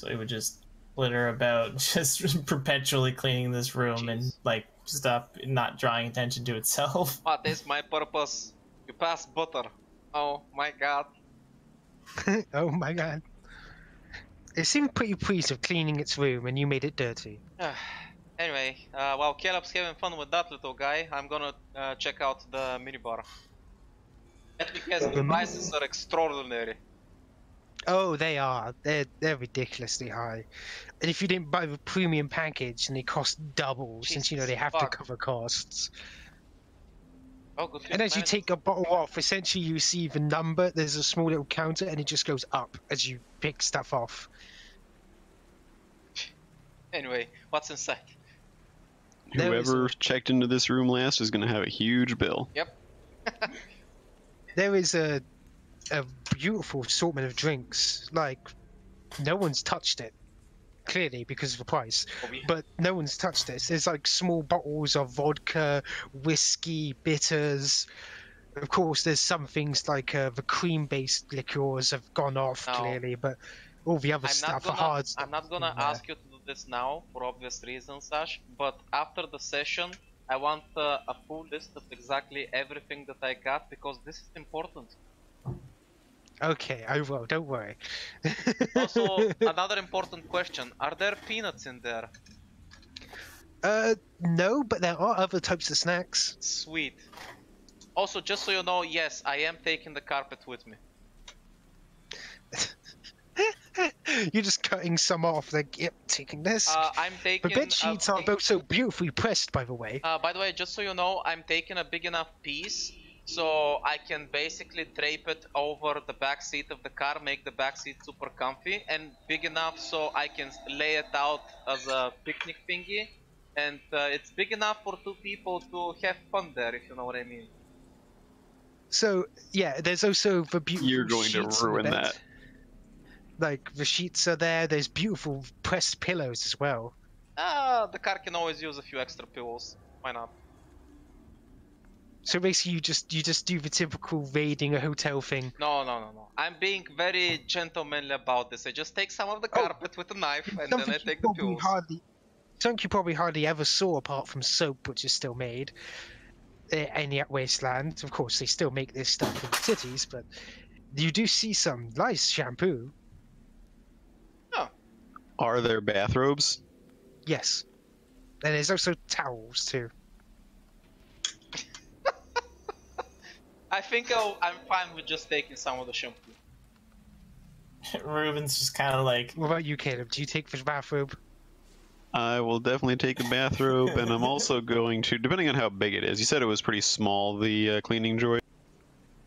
So it would just flitter about, just perpetually cleaning this room and like stop not drawing attention to itself. What is my purpose? You pass butter. Oh my god. Oh my god. It seemed pretty pleased with cleaning its room, and you made it dirty. Anyway, while Caleb's having fun with that little guy, I'm gonna check out the minibar. And because the prices are extraordinary. Oh, they are. They're ridiculously high. And if you didn't buy the premium package, then they cost double, since you know they have to cover costs. Oh, good. And as you take a bottle off, essentially you see the number. There's a small little counter, and it just goes up as you pick stuff off. Anyway, what's inside? Whoever checked into this room last is going to have a huge bill. Yep. There is a beautiful assortment of drinks. Like, no one's touched it, clearly because of the price. But no one's touched this. There's like small bottles of vodka, whiskey, bitters. Of course, there's some things like the cream-based liqueurs have gone off clearly, but all the other stuff are hard. I'm not gonna ask you to do this now for obvious reasons, Ash. But after the session, I want a full list of exactly everything that I got because this is important. Okay, I will. Don't worry. Also, another important question: are there peanuts in there? No, but there are other types of snacks. Sweet. Also, just so you know, yes, I am taking the carpet with me. You're just cutting some off, like, yep, taking this. I'm taking... The bed sheets are both so beautifully pressed, by the way. By the way, just so you know, I'm taking a big enough piece so I can basically drape it over the back seat of the car, make the back seat super comfy, and big enough so I can lay it out as a picnic thingy. And it's big enough for two people to have fun there, if you know what I mean. So, yeah, there's also the beautiful You're going to ruin that. Like, the sheets are there, there's beautiful pressed pillows as well. The car can always use a few extra pillows. Why not? So basically you just do the typical raiding a hotel thing. No. I'm being very gentlemanly about this. I just take some of the carpet with a knife and then I take the pillows. Something you probably hardly ever saw apart from soap, which is still made in the wasteland. Of course, they still make this stuff in cities, but you do see some nice shampoo. Oh. Are there bathrobes? Yes. And there's also towels, too. I think I'm fine with just taking some of the shampoo. Ruben's just kind of like... What about you, Caleb? Do you take the bathrobe? I will definitely take a bathrobe, and I'm also going to, depending on how big it is, you said it was pretty small, the cleaning droid?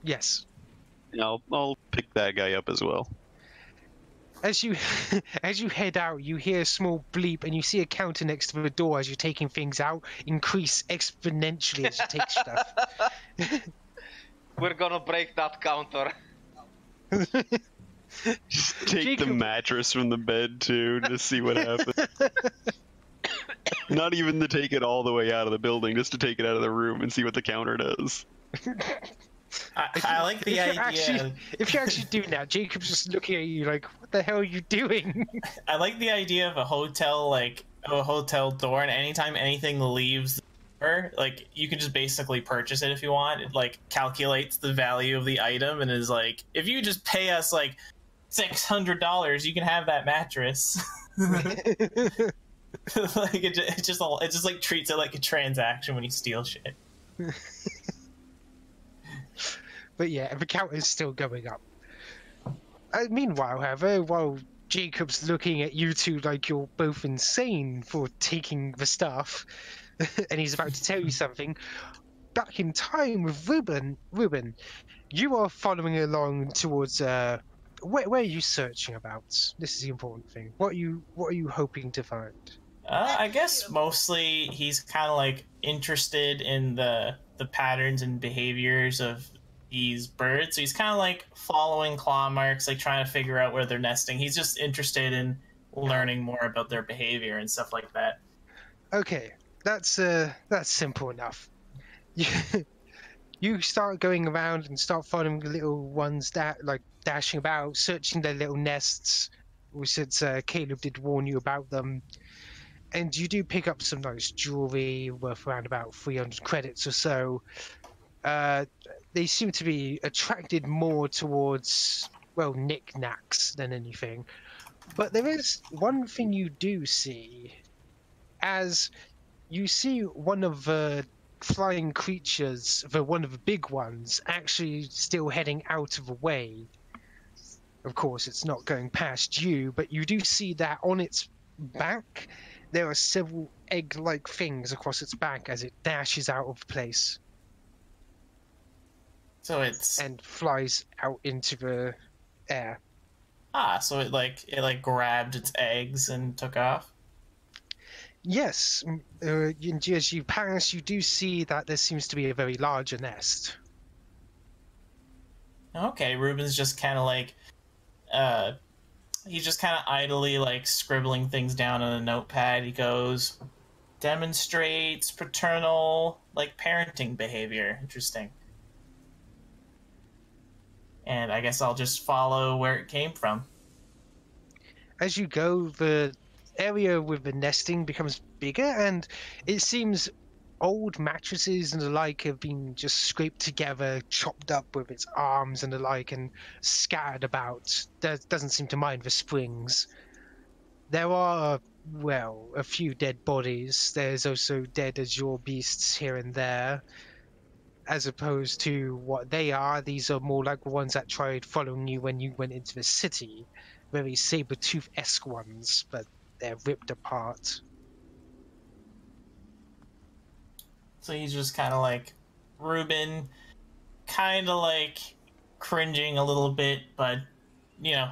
Yes. Yeah, I'll pick that guy up as well. As you head out, you hear a small bleep, and you see a counter next to the door as you're taking things out increase exponentially as you take stuff. We're gonna break that counter. Just take the mattress from the bed, too, to see what happens. Not even to take it all the way out of the building, just to take it out of the room and see what the counter does. I like the idea. If you're actually doing that, Jacob's just looking at you like, what the hell are you doing? I like the idea of a hotel, like, a hotel door, and anytime anything leaves the door, like, you can just basically purchase it if you want. It, like, calculates the value of the item and is like, if you just pay us, like, $600, you can have that mattress. Like, it just like treats it like a transaction when you steal shit. But yeah, the count is still going up. Meanwhile, however, while Jacob's looking at you two like you're both insane for taking the stuff, and he's about to tell you something, back in time with Ruben, you are following along towards where are you searching about? This is the important thing. What are you hoping to find? I guess mostly he's kind of like interested in the patterns and behaviors of these birds. So he's kind of like following claw marks, like trying to figure out where they're nesting. He's just interested in learning more about their behavior and stuff like that. Okay, that's simple enough. You start going around and start following the little ones that like dashing about, searching their little nests, since Caleb did warn you about them. And you do pick up some nice jewelry worth around about 300 credits or so. They seem to be attracted more towards, well, knickknacks than anything. But there is one thing you do see, as you see one of the flying creatures, one of the big ones, actually still heading out of the way. Of course, it's not going past you, but you do see that on its back, there are several egg-like things across its back as it dashes out of place. So it's and flies out into the air. so it grabbed its eggs and took off. Yes, as you pass, you do see that there seems to be a very larger nest. Okay, Ruben's just kind of he's just kind of idly scribbling things down on a notepad. He goes, demonstrates paternal parenting behavior. Interesting. And I guess I'll just follow where it came from. As you go, the area with the nesting becomes bigger, and it seems old mattresses and the like have been just scraped together, chopped up with its arms and the like, and scattered about. There doesn't seem to mind the springs. There are, well, a few dead bodies. There's also dead azure beasts here and there. As opposed to what they are, these are more like the ones that tried following you when you went into the city. Very saber-tooth-esque ones, but they're ripped apart. So he's just kind of Ruben, kind of cringing a little bit, but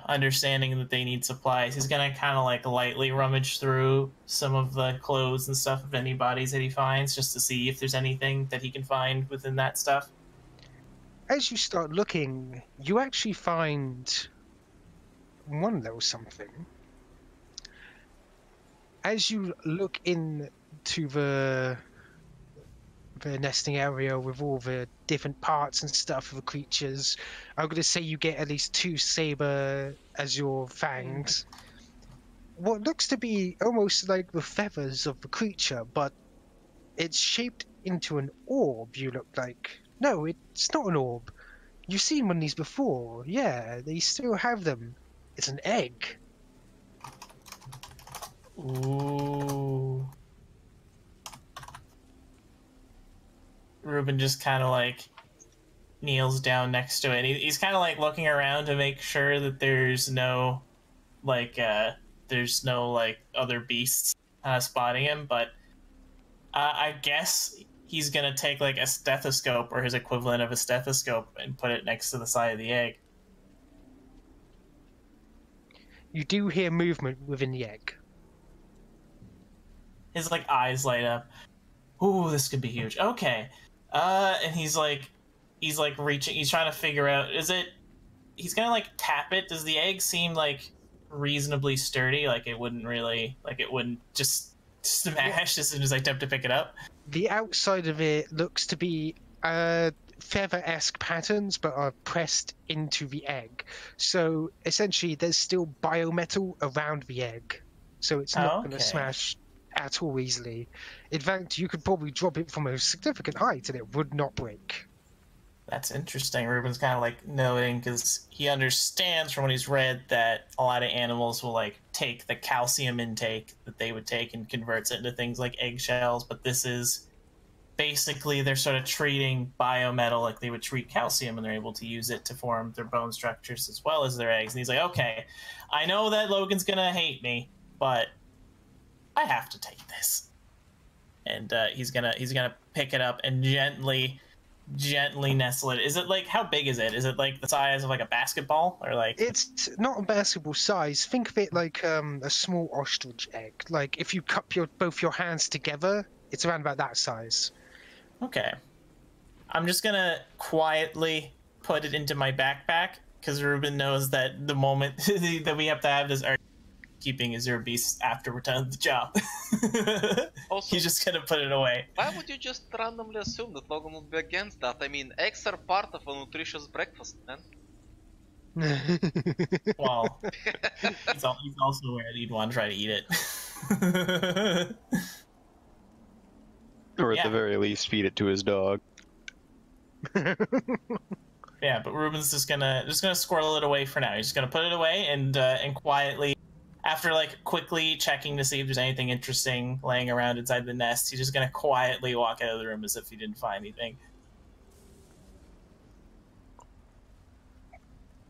understanding that they need supplies. He's gonna kind of lightly rummage through some of the clothes and stuff of any bodies that he finds, just to see if there's anything that he can find within that stuff. As you start looking, you actually find one little something. As you look into the nesting area with all the different parts and stuff of the creatures, I'm going to say you get at least 2 saber azure fangs. What looks to be almost like the feathers of the creature, but it's shaped into an orb, you look like. No, it's not an orb. You've seen one of these before. Yeah, they still have them. It's an egg. Ooh. Ruben just kind of kneels down next to it. He's kind of looking around to make sure that there's no other beasts spotting him. But I guess he's gonna take a stethoscope or his equivalent of a stethoscope and put it next to the side of the egg. You do hear movement within the egg. His eyes light up. Ooh, this could be huge. Okay. And he's reaching, he's trying to figure out, he's gonna tap it. Does the egg seem reasonably sturdy? It wouldn't just smash as soon as I attempt to pick it up? The outside of it looks to be feather-esque patterns, but are pressed into the egg. So essentially there's still biometal around the egg. So it's not going to smash at all easily. In fact, you could probably drop it from a significant height and it would not break. That's interesting. Ruben's kind of noting, because he understands from what he's read that a lot of animals will take the calcium intake that they would take and converts it into things like eggshells, but this is basically they're sort of treating biometal like they would treat calcium, and they're able to use it to form their bone structures as well as their eggs. And he's like, okay, I know that Logan's gonna hate me, but I have to take this. And he's gonna pick it up and gently nestle it. Is it how big is it? Is it the size of a basketball, or It's not a basketball size. Think of it like a small ostrich egg. If you cup both your hands together, it's around about that size. Okay. I'm just gonna quietly put it into my backpack, because Ruben knows that the moment that we have to have this keeping Azure Beast after we're done with the job. Also, he's just gonna put it away. Why would you just randomly assume that Logan would be against that? I mean, eggs are part of a nutritious breakfast, man. Well, he's also aware that he'd want to try to eat it. Or at Yeah. the very least, feed it to his dog. Yeah, but Ruben's just gonna squirrel it away for now. He's just gonna put it away and quietly, after like quickly checking to see if there's anything interesting laying around inside the nest, he's just gonna quietly walk out of the room as if he didn't find anything.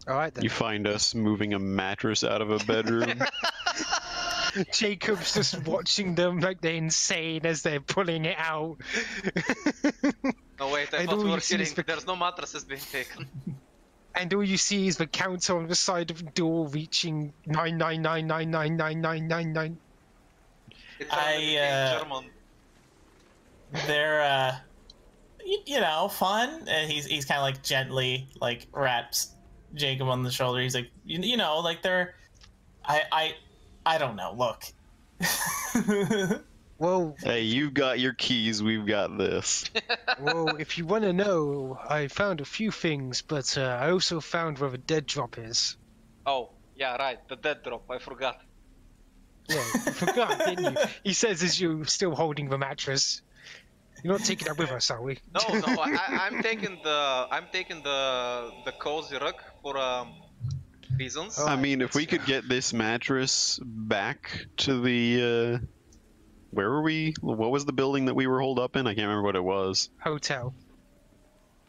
All right then. You find us moving a mattress out of a bedroom. Jacob's just watching them like they're insane as they're pulling it out. Oh wait, I And thought all we you were see is kidding. There's no mattresses being taken. And all you see is the counter on the side of the door reaching 999999999. It suddenly became German. They're you know, fun, and he's kind of like gently like raps Jacob on the shoulder. He's like, you know, like they're I don't know. Look. Well, Hey, you've got your keys, we've got this. well, if you want to know, I found a few things, but I also found where the dead drop is. Oh, yeah, right. The dead drop. I forgot. Yeah, you forgot, didn't you? He says as you're still holding the mattress. You're not taking that with us, are we? No, I'm taking the cozy rug for reasons. Oh. I mean, if we could get this mattress back to the, where were we? What was the building that we were holed up in? I can't remember what it was. Hotel.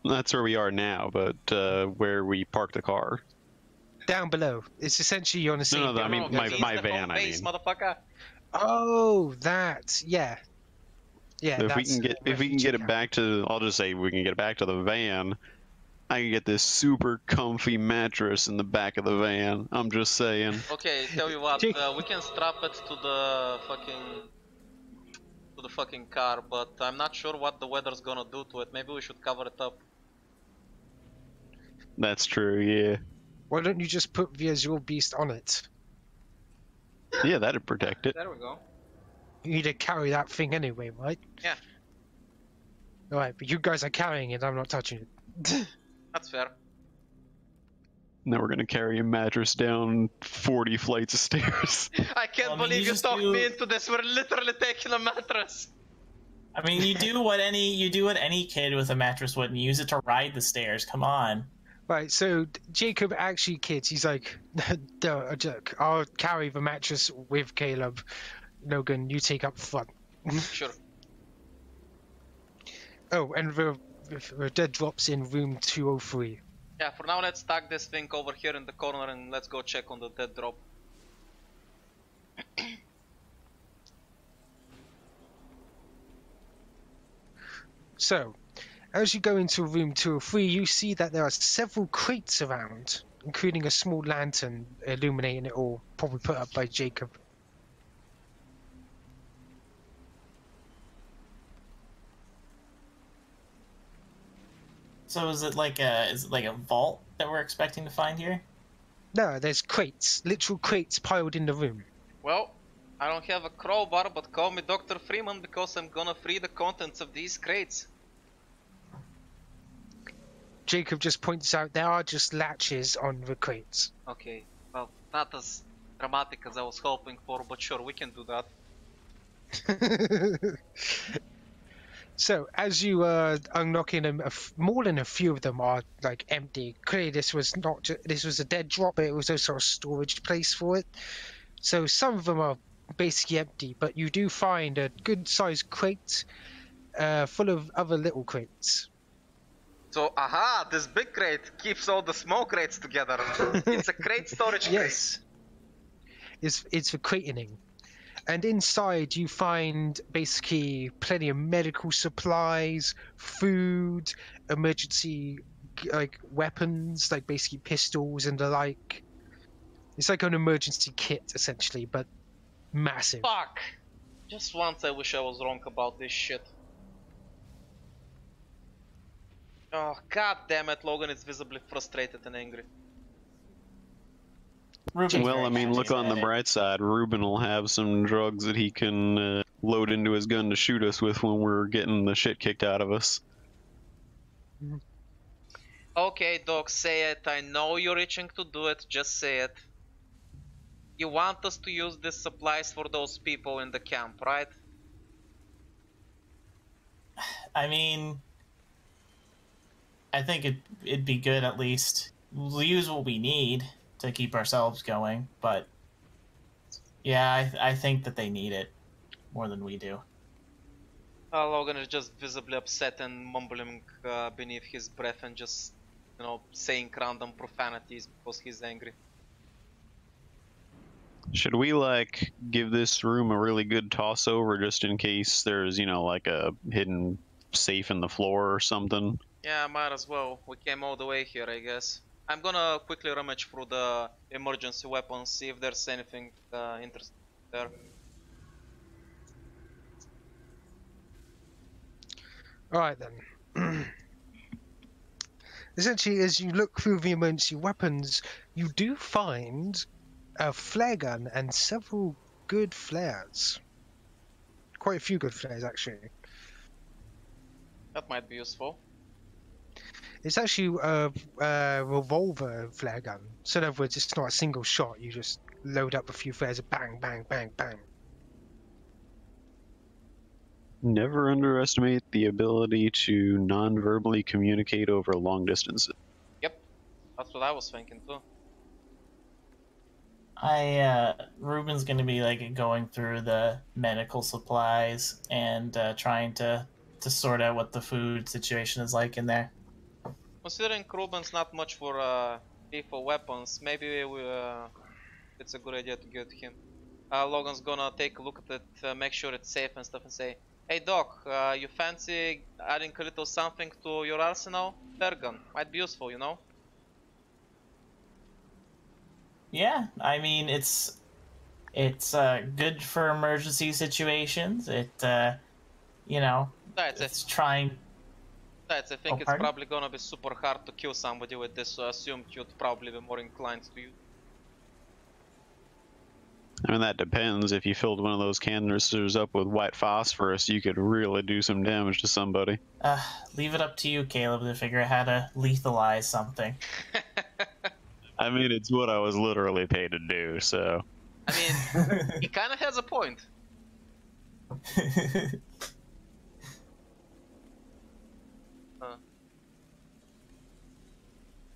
That's where we are now, but where we parked the car. Down below. It's essentially on the same. No, I mean, my It's the van, home I base, mean. motherfucker. Oh, that. Yeah. Yeah. If we that's can get the if we can refugee get it camp. back to, I'll just say we can get it back to the van. I can get this super comfy mattress in the back of the van. I'm just saying. Okay, tell you what, Jake- we can strap it to the fucking car, but I'm not sure what the weather's gonna do to it. Maybe we should cover it up. That's true. Yeah. Why don't you just put the Azure Beast on it? Yeah, that'd protect it. There we go. You need to carry that thing anyway, right? Yeah. Alright, but you guys are carrying it, I'm not touching it. That's fair. Now we're gonna carry a mattress down 40 flights of stairs. I can't Well, I mean, believe you you just talked do- me into this. We're literally taking a mattress. I mean, you do what any kid with a mattress would, and use it to ride the stairs. Come on. Right, so Jacob actually kids, he's like, "Duh, a joke. I'll carry the mattress with Caleb. Logan, you take up front. Sure. Oh, and the dead drops in room 203. Yeah, for now let's stack this thing over here in the corner and let's go check on the dead drop. So, as you go into room 203, you see that there are several crates around, including a small lantern illuminating it all, probably put up by Jacob. So is it like a vault that we're expecting to find here? No, there's crates, literal crates piled in the room. Well, I don't have a crowbar, but call me Dr. Freeman because I'm gonna free the contents of these crates. Jacob just points out there are just latches on the crates. Okay, well, not as dramatic as I was hoping for, but sure, we can do that. So, as you unlocking them, more than a few of them are like empty. Clearly, this was this was a dead drop, but it was also a storage place for it. So some of them are basically empty, but you do find a good-sized crate full of other little crates. So, aha, this big crate keeps all the small crates together. It's a crate storage Yes, it's for cratening. And inside you find basically plenty of medical supplies, food, emergency like weapons, like basically pistols and the like. It's like an emergency kit essentially, but massive. Fuck! Just once I wish I was wrong about this shit. Oh, god damn it, Logan is visibly frustrated and angry. Ruben's Well, very I mean, look on the charismatic. bright side. Ruben will have some drugs that he can load into his gun to shoot us with when we're getting the shit kicked out of us. Okay, Doc, say it. I know you're itching to do it. Just say it. You want us to use these supplies for those people in the camp, right? I mean, I think it'd be good at least. We'll use what we need to keep ourselves going, but yeah, I think that they need it more than we do. Logan is just visibly upset and mumbling beneath his breath and just, saying random profanities because he's angry. Should we like give this room a really good toss over just in case there's, like a hidden safe in the floor or something? Yeah, might as well. We came all the way here, I guess. I'm gonna quickly rummage through the emergency weapons, see if there's anything interesting there. Alright then. Essentially, as you look through the emergency weapons, you do find a flare gun and several good flares. Quite a few good flares, actually. That might be useful. It's actually a revolver flare gun. So in other words, it's not a single shot. You just load up a few flares and bang, bang, bang, bang. Never underestimate the ability to non-verbally communicate over long distances. Yep, that's what I was thinking too. Ruben's gonna be like going through the medical supplies and trying to sort out what the food situation is like in there. Considering Ruben's not much for lethal weapons, maybe it's a good idea to give it to him. Logan's gonna take a look at it, make sure it's safe and stuff, and say, "Hey Doc, you fancy adding a little something to your arsenal? Flare gun might be useful, you know." Yeah, I mean it's good for emergency situations. Besides, It's trying. I think it's Pardon? probably gonna be super hard to kill somebody with this, so I assumed you'd probably be more inclined to use. I mean, that depends. If you filled one of those canisters up with white phosphorus, you could really do some damage to somebody. Leave it up to you, Caleb, to figure out how to lethalize something. I mean, it's what I was literally paid to do, so... I mean, he kind of has a point.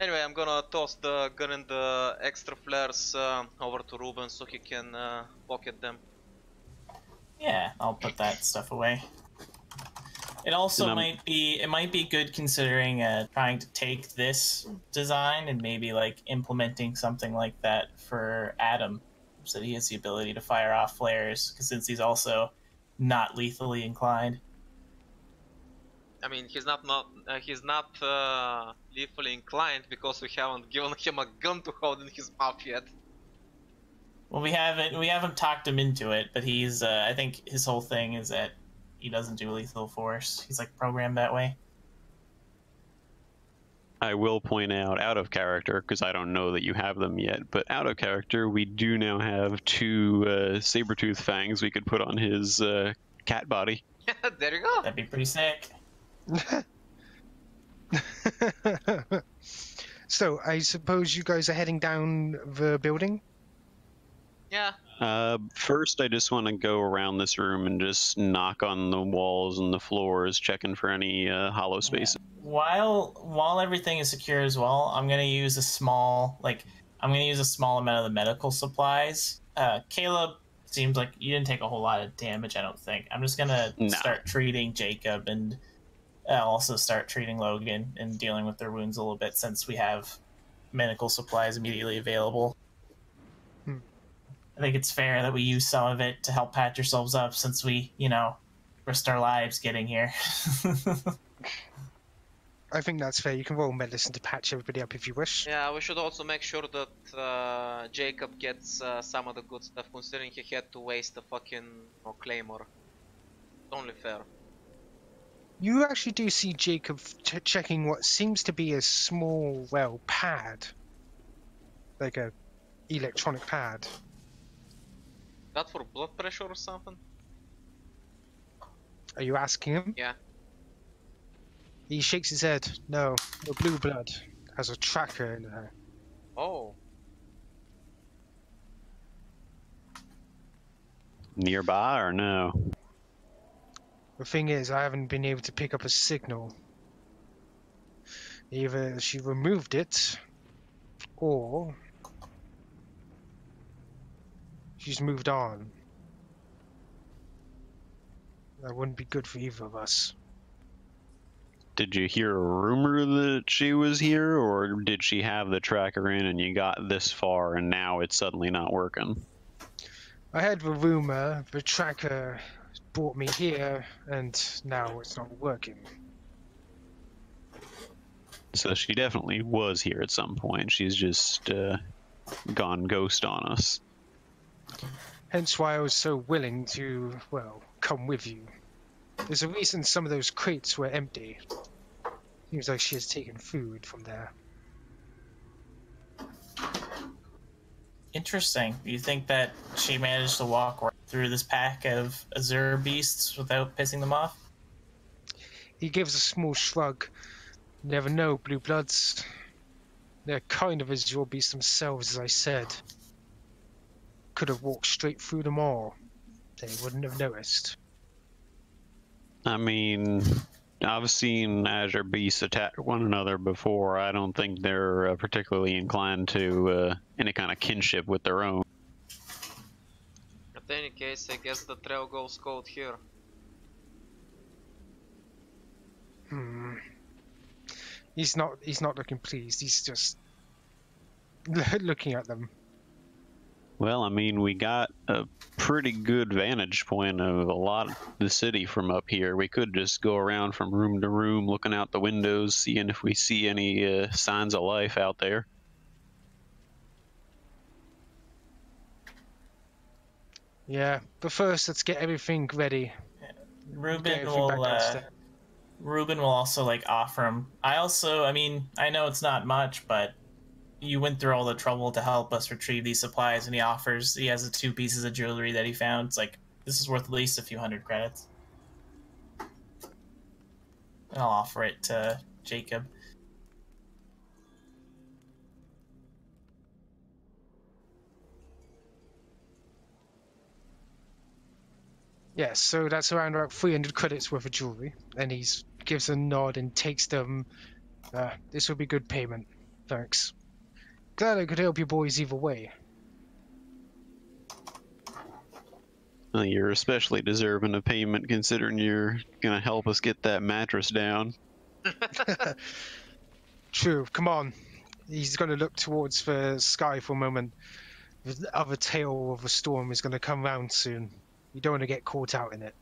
Anyway, I'm gonna toss the gun and the extra flares over to Ruben so he can pocket them. Yeah, I'll put that stuff away. It also might be good considering trying to take this design and maybe like implementing something like that for Adam, so that he has the ability to fire off flares. Because since he's also not lethally inclined. I mean, he's not lethally inclined because we haven't given him a gun to hold in his mouth yet. Well, we haven't talked him into it, but he's I think his whole thing is that he doesn't do lethal force. He's like programmed that way. I will point out of character, because I don't know that you have them yet, but out of character, we do now have 2 saber-tooth fangs we could put on his cat body. There you go. That'd be pretty sick. So, I suppose you guys are heading down the building? Yeah. First, I just want to go around this room and just knock on the walls and the floors, checking for any hollow spaces. Yeah. While everything is secure as well, I'm gonna use a small amount of the medical supplies. Caleb, seems like you didn't take a whole lot of damage, I don't think. I'm just gonna start treating Jacob and also start treating Logan and dealing with their wounds a little bit since we have medical supplies immediately available. I think it's fair that we use some of it to help patch ourselves up since we, risked our lives getting here. I think that's fair. You can roll medicine to patch everybody up if you wish. Yeah, we should also make sure that Jacob gets some of the good stuff, considering he had to waste a fucking claymore. It's only fair. You actually do see Jacob checking what seems to be a small, pad. Like a electronic pad. That for blood pressure or something? Are you asking him? Yeah. He shakes his head. No, the blue blood has a tracker in her. Oh. Nearby or no? The thing is, I haven't been able to pick up a signal. Either she removed it, or she's moved on. That wouldn't be good for either of us. Did you hear a rumor that she was here, or did she have the tracker in and you got this far and now it's suddenly not working? I heard the rumor, the tracker brought me here, and now it's not working. So she definitely was here at some point. She's just gone ghost on us. Hence why I was so willing to, well, come with you. There's a reason some of those crates were empty. Seems like she has taken food from there. Interesting. Do you think that she managed to walk right through this pack of Azure beasts without pissing them off? He gives a small shrug. Never know, blue bloods. They're kind of Azure beasts themselves, as I said. Could have walked straight through them all. They wouldn't have noticed. I mean, I've seen Azure beasts attack one another before. I don't think they're particularly inclined to any kind of kinship with their own. In any case, I guess the trail goes cold here. He's not looking pleased. He's just looking at them. Well, I mean, we got a pretty good vantage point of a lot of the city from up here. We could just go around from room to room, looking out the windows, seeing if we see any signs of life out there. Yeah, but first let's get everything ready. Ruben Everything back downstairs. Ruben will also like offer him. I mean, I know it's not much, but you went through all the trouble to help us retrieve these supplies, and he has the 2 pieces of jewelry that he found. It's like, this is worth at least a few hundred credits. And I'll offer it to Jacob. Yes, so that's around about 300 credits worth of jewelry, and he gives a nod and takes them. This will be good payment. Thanks. Glad I could help you boys either way. Well, you're especially deserving of payment considering you're gonna help us get that mattress down. True, come on. He's going to look towards the sky for a moment. The other tail of a storm is going to come round soon. You don't want to get caught out in it.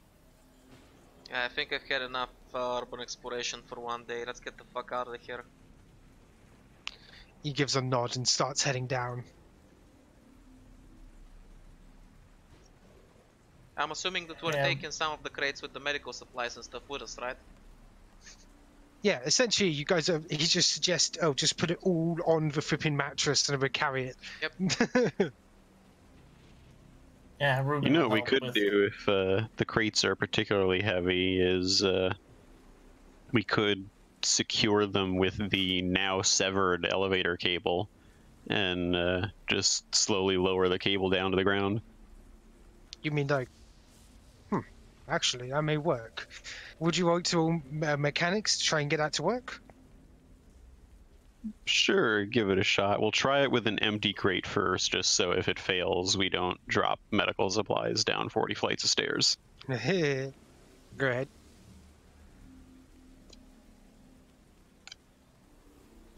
Yeah, I think I've had enough urban exploration for one day. Let's get the fuck out of here. He gives a nod and starts heading down. I'm assuming that we're taking some of the crates with the medical supplies and stuff with us, right? Yeah, essentially you guys he just suggests, just put it all on the flipping mattress and we'll carry it. Yep. Yeah, Ruben. You know what we could do if the crates are particularly heavy is we could secure them with the now severed elevator cable and just slowly lower the cable down to the ground. You mean like, actually, that may work. Would you like to mechanics to try and get that to work? Sure, give it a shot. We'll try it with an empty crate first, just so if it fails, we don't drop medical supplies down 40 flights of stairs. Go ahead.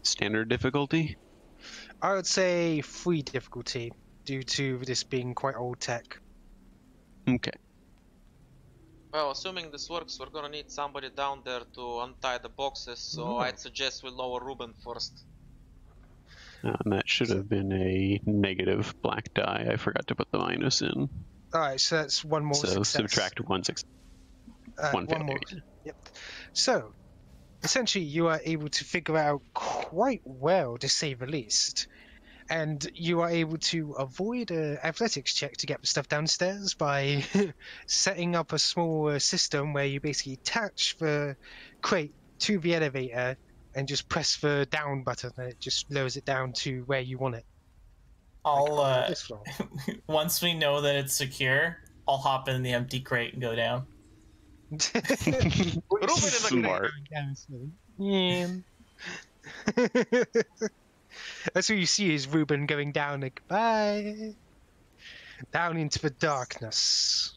Standard difficulty? I would say 3 difficulty, due to this being quite old tech. Okay. Well, assuming this works, we're gonna need somebody down there to untie the boxes, so I'd suggest we lower Ruben first. And that should have been a negative black die. I forgot to put the minus in. Alright, so that's one more So success. subtract one One failure. more. Yep. So, essentially, you are able to figure out quite well, to say the least. And you are able to avoid an athletics check to get the stuff downstairs by setting up a small system where you basically attach the crate to the elevator and just press the down button, and it just lowers it down to where you want it. I'll on this floor. once we know that it's secure, I'll hop in the empty crate and go down. Smart. Yeah. That's what you see is Ruben going down like bye. Down into the darkness.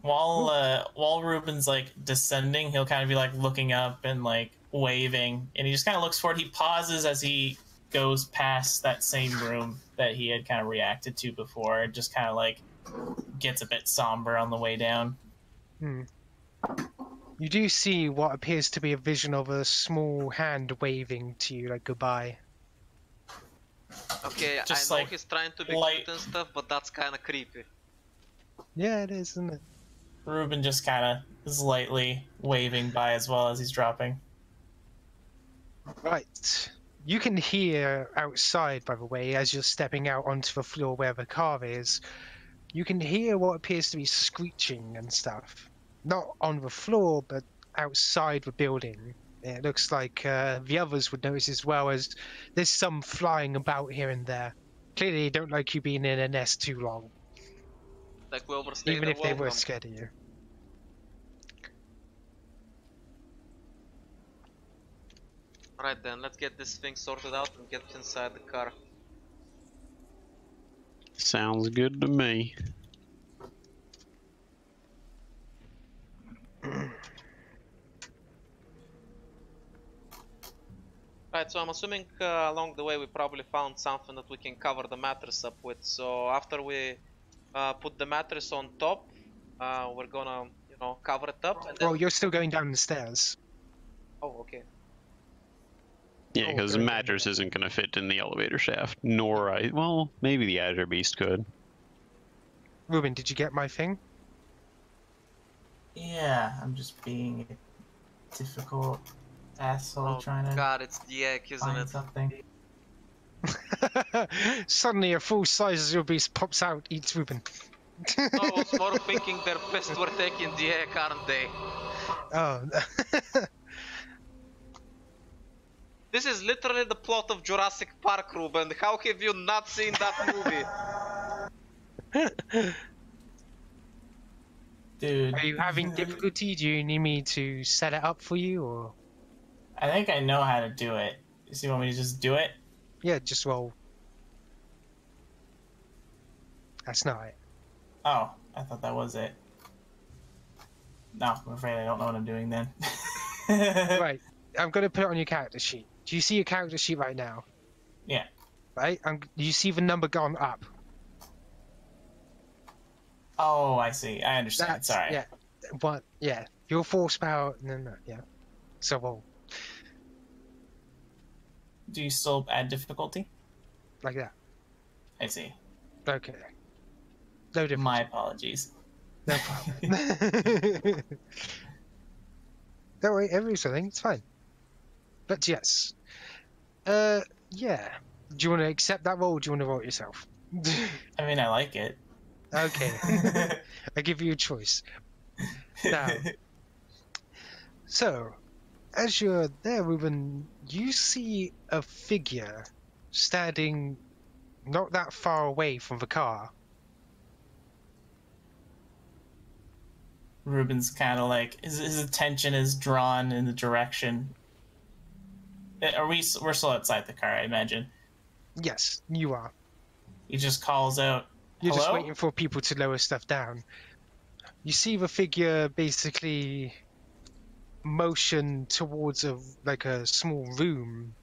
While Ruben's like descending, he'll kind of be like looking up and like waving, and he just kind of looks forward. He pauses as he goes past that same room that he had kind of reacted to before, and just kind of like gets a bit somber on the way down. You do see what appears to be a vision of a small hand waving to you like goodbye. Okay, Just I know like he's trying to be light- cute and stuff, but that's kind of creepy. Yeah, it is, isn't it? Ruben just kind of is lightly waving by as well as he's dropping. Right. You can hear outside, by the way, as you're stepping out onto the floor where the car is. You can hear what appears to be screeching and stuff. Not on the floor, but outside the building. It looks like the others would notice as well, as there's some flying about here and there. Clearly, they don't like you being in a nest too long, Like we overstayed even the if they were welcome. scared of you. Alright then, let's get this thing sorted out and get inside the car. Sounds good to me. Right, so I'm assuming along the way we probably found something that we can cover the mattress up with. So after we put the mattress on top, we're gonna, you know, cover it up. And then... Well, you're still going down the stairs. Oh, okay. Yeah, Oh, because the okay. mattress isn't going to fit in the elevator shaft. Nor well, maybe the Azure Beast could. Ruben, did you get my thing? Yeah, I'm just being a difficult asshole Oh trying to god, it's the egg, isn't find it? something. Suddenly, a full-size Azure Beast pops out, eats Ruben. I was more thinking their fists were taking the egg, aren't they? Oh. This is literally the plot of Jurassic Park, Ruben. How have you not seen that movie? Dude, Are you having difficulty? Do you need me to set it up for you, or? I think I know how to do it. So you want me to just do it? Yeah, just roll. That's not it. Oh, I thought that was it. No, I'm afraid I don't know what I'm doing then. Right, I'm gonna put it on your character sheet. Do you see your character sheet right now? Yeah. Right? Do you see the number gone up? Oh, I see. I understand. Sorry. Yeah. What? Yeah. Your force power. No. Yeah. So roll Do you still add difficulty? like that. I see. Okay. No difference. My apologies. No problem. Don't worry, everything. It's fine. But yes. Yeah. Do you want to accept that roll, or do you want to roll it yourself? I mean, I like it. Okay. I give you a choice. Now, so, as you're there, Ruben, you see a figure standing not that far away from the car. Ruben's kind of like his attention is drawn in the direction. We're still outside the car, I imagine. Yes, you are. He just calls out, You're just "Hello?" waiting for people to lower stuff down. You see the figure basically motion towards a small room,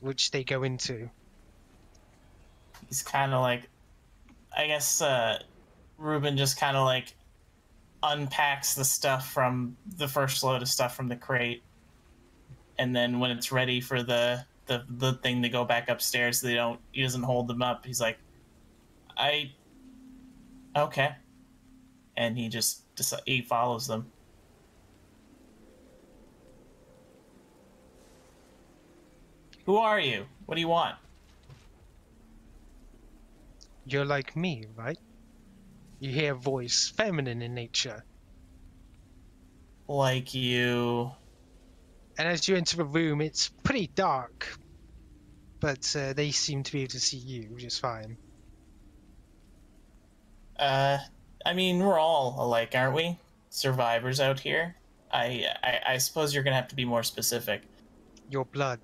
which they go into. He's kind of like, I guess Ruben just kind of like unpacks the stuff from the first load of stuff from the crate, and then when it's ready for the thing to go back upstairs, he doesn't hold them up. He's like, okay, and he follows them. Who are you? What do you want? You're like me, right? You hear a voice, feminine in nature. Like you. And as you enter the room, it's pretty dark, but they seem to be able to see you just fine. I mean, we're all alike, aren't we? Survivors out here. I suppose you're gonna have to be more specific. Your blood